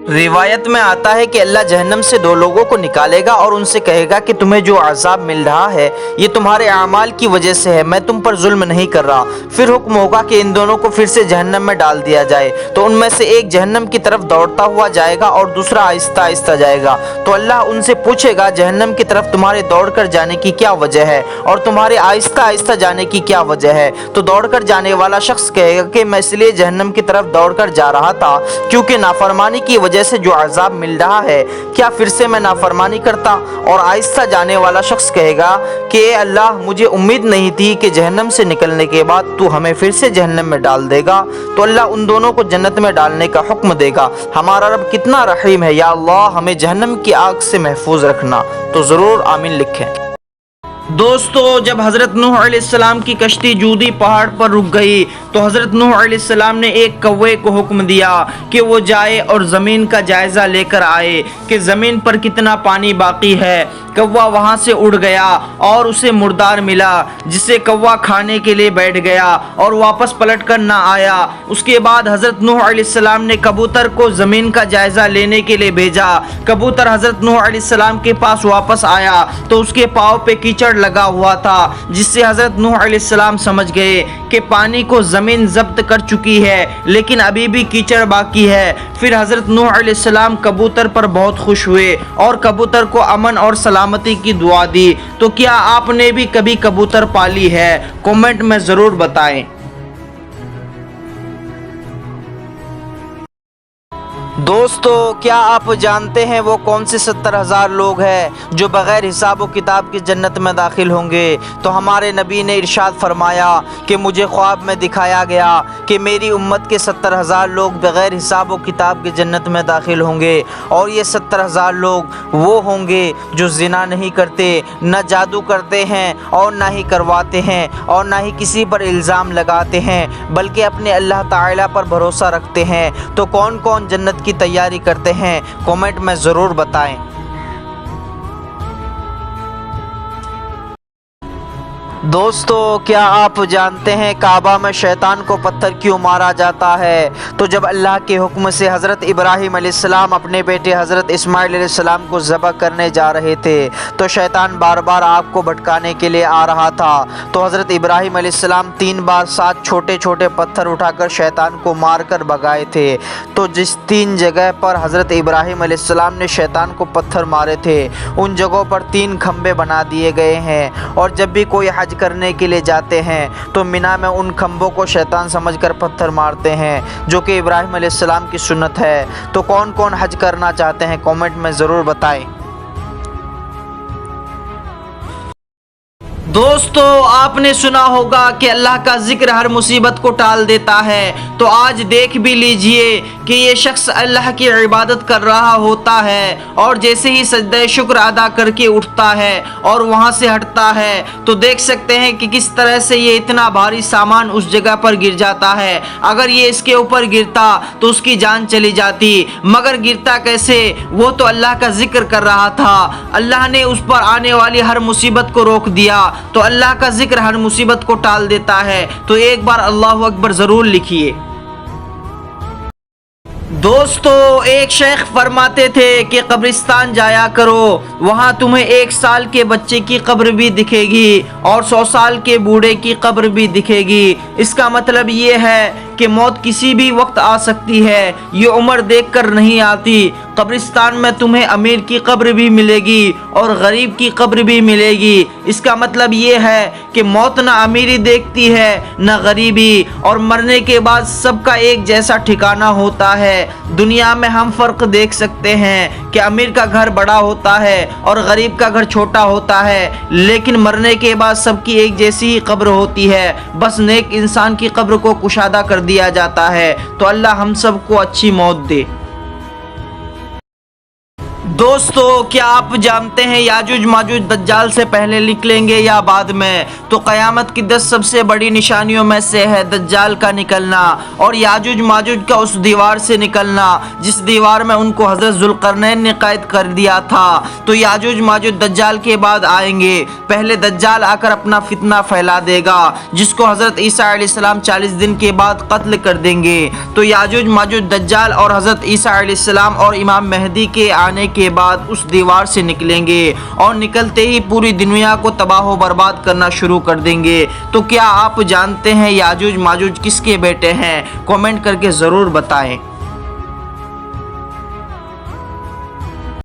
روایت میں آتا ہے کہ اللہ جہنم سے دو لوگوں کو نکالے گا اور ان سے کہے گا کہ تمہیں جو عذاب مل رہا ہے یہ تمہارے اعمال کی وجہ سے ہے، میں تم پر ظلم نہیں کر رہا۔ پھر حکم ہوگا کہ ان دونوں کو پھر سے جہنم میں ڈال دیا جائے، تو ان میں سے ایک جہنم کی طرف دوڑتا ہوا جائے گا اور دوسرا آہستہ آہستہ جائے گا۔ تو اللہ ان سے پوچھے گا جہنم کی طرف تمہارے دوڑ کر جانے کی کیا وجہ ہے اور تمہارے آہستہ آہستہ جانے کی کیا وجہ ہے؟ تو دوڑ کر جانے والا شخص کہے گا کہ میں اس لیے جہنم کی طرف دوڑ کر جا رہا تھا کیونکہ نافرمانی کی وجہ سے جو عذاب مل رہا ہے کیا پھر سے میں نافرمانی کرتا؟ اور آہستہ جانے والا شخص کہے گا کہ اے اللہ، مجھے امید نہیں تھی کہ جہنم سے نکلنے کے بعد تو ہمیں پھر سے جہنم میں ڈال دے گا۔ تو اللہ ان دونوں کو جنت میں ڈالنے کا حکم دے گا۔ ہمارا رب کتنا رحیم ہے، یا اللہ ہمیں جہنم کی آگ سے محفوظ رکھنا۔ تو ضرور آمین لکھیں۔ دوستو، جب حضرت نوح علیہ السلام کی کشتی جودی پہاڑ پر رک گئی تو حضرت نوح علیہ السلام نے ایک کوے کو حکم دیا کہ وہ جائے اور زمین کا جائزہ لے کر آئے کہ زمین پر کتنا پانی باقی ہے۔ کوا وہاں سے اڑ گیا اور اسے مردار ملا، جسے کوا کھانے کے لیے بیٹھ گیا اور واپس پلٹ کر نہ آیا۔ اس کے بعد حضرت نوح علیہ السلام نے کبوتر کو زمین کا جائزہ لینے کے لیے بھیجا۔ کبوتر حضرت نوح علیہ السلام کے پاس واپس آیا تو اس کے پاؤں پہ کیچڑ لگا ہوا تھا، جس سے حضرت نوح علیہ السلام سمجھ گئے کہ پانی کو زمین ضبط کر چکی ہے لیکن ابھی بھی کیچڑ باقی ہے۔ پھر حضرت نوح علیہ السلام کبوتر پر بہت خوش ہوئے اور کبوتر کو امن اور سلامتی کی دعا دی۔ تو کیا آپ نے بھی کبھی کبوتر پالی ہے؟ کمنٹ میں ضرور بتائیں۔ دوستو، کیا آپ جانتے ہیں وہ کون سے 70,000 لوگ ہیں جو بغیر حساب و کتاب کی جنت میں داخل ہوں گے؟ تو ہمارے نبی نے ارشاد فرمایا کہ مجھے خواب میں دکھایا گیا کہ میری امت کے 70,000 لوگ بغیر حساب و کتاب کی جنت میں داخل ہوں گے، اور یہ 70,000 لوگ وہ ہوں گے جو زنا نہیں کرتے، نہ جادو کرتے ہیں اور نہ ہی کرواتے ہیں اور نہ ہی کسی پر الزام لگاتے ہیں، بلکہ اپنے اللہ تعالیٰ پر بھروسہ رکھتے ہیں۔ تو کون کون جنت کی تیاری کرتے ہیں؟ کمنٹ میں ضرور بتائیں۔ دوستو، کیا آپ جانتے ہیں کعبہ میں شیطان کو پتھر کیوں مارا جاتا ہے؟ تو جب اللہ کے حکم سے حضرت ابراہیم علیہ السلام اپنے بیٹے حضرت اسماعیل علیہ السلام کو ذبح کرنے جا رہے تھے تو شیطان بار بار آپ کو بھٹکانے کے لیے آ رہا تھا، تو حضرت ابراہیم علیہ السلام 3 بار 7 چھوٹے چھوٹے پتھر اٹھا کر شیطان کو مار کر بھگائے تھے۔ تو جس 3 جگہ پر حضرت ابراہیم علیہ السلام نے شیطان کو پتھر مارے تھے ان جگہوں پر 3 کھمبے بنا دیے گئے ہیں، اور جب بھی کوئی حج کرنے کے لیے جاتے ہیں تو مینا میں ان کھمبوں کو شیطان سمجھ کر پتھر مارتے ہیں، جو کہ ابراہیم علیہ السلام کی سنت ہے۔ تو کون کون حج کرنا چاہتے ہیں؟ کمنٹ میں ضرور بتائیں۔ دوستو، آپ نے سنا ہوگا کہ اللہ کا ذکر ہر مصیبت کو ٹال دیتا ہے، تو آج دیکھ بھی لیجئے کہ یہ شخص اللہ کی عبادت کر رہا ہوتا ہے اور جیسے ہی سجدہ شکر ادا کر کے اٹھتا ہے اور وہاں سے ہٹتا ہے تو دیکھ سکتے ہیں کہ کس طرح سے یہ اتنا بھاری سامان اس جگہ پر گر جاتا ہے۔ اگر یہ اس کے اوپر گرتا تو اس کی جان چلی جاتی، مگر گرتا کیسے؟ وہ تو اللہ کا ذکر کر رہا تھا، اللہ نے اس پر آنے والی ہر مصیبت کو روک دیا۔ تو اللہ کا ذکر ہر مصیبت کو ٹال دیتا ہے، تو ایک بار اللہ اکبر ضرور لکھیے۔ دوستو، ایک شیخ فرماتے تھے کہ قبرستان جایا کرو، وہاں تمہیں 1 سال کے بچے کی قبر بھی دکھے گی اور 100 سال کے بوڑھے کی قبر بھی دکھے گی۔ اس کا مطلب یہ ہے کہ موت کسی بھی وقت آ سکتی ہے، یہ عمر دیکھ کر نہیں آتی۔ قبرستان میں تمہیں امیر کی قبر بھی ملے گی اور غریب کی قبر بھی ملے گی۔ اس کا مطلب یہ ہے کہ موت نہ امیری دیکھتی ہے نہ غریبی، اور مرنے کے بعد سب کا ایک جیسا ٹھکانہ ہوتا ہے۔ دنیا میں ہم فرق دیکھ سکتے ہیں کہ امیر کا گھر بڑا ہوتا ہے اور غریب کا گھر چھوٹا ہوتا ہے، لیکن مرنے کے بعد سب کی ایک جیسی ہی قبر ہوتی ہے، بس نیک انسان کی قبر کو کشادہ کر دیا جاتا ہے۔ تو اللہ ہم سب کو اچھی موت دے۔ دوستو کیا آپ جانتے ہیں یاجوج ماجوج دجال سے پہلے نکلیں گے یا بعد میں؟ تو قیامت کی 10 سب سے بڑی نشانیوں میں سے ہے دجال کا نکلنا اور یاجوج ماجوج کا اس دیوار سے نکلنا جس دیوار میں ان کو حضرت ذوالقرنین نے قید کر دیا تھا۔ تو یاجوج ماجوج دجال کے بعد آئیں گے۔ پہلے دجال آ کر اپنا فتنہ پھیلا دے گا جس کو حضرت عیسیٰ علیہ السلام 40 دن کے بعد قتل کر دیں گے۔ تو یاجوج ماجوج دجال اور حضرت عیسیٰ علیہ السلام اور امام مہدی کے آنے کے بعد اس دیوار سے نکلیں گے اور نکلتے ہی پوری دنیا کو تباہ و برباد کرنا شروع کر دیں گے۔ تو کیا آپ جانتے ہیں یاجوج ماجوج کس کے بیٹے ہیں؟ کامنٹ کر کے ضرور بتائیں۔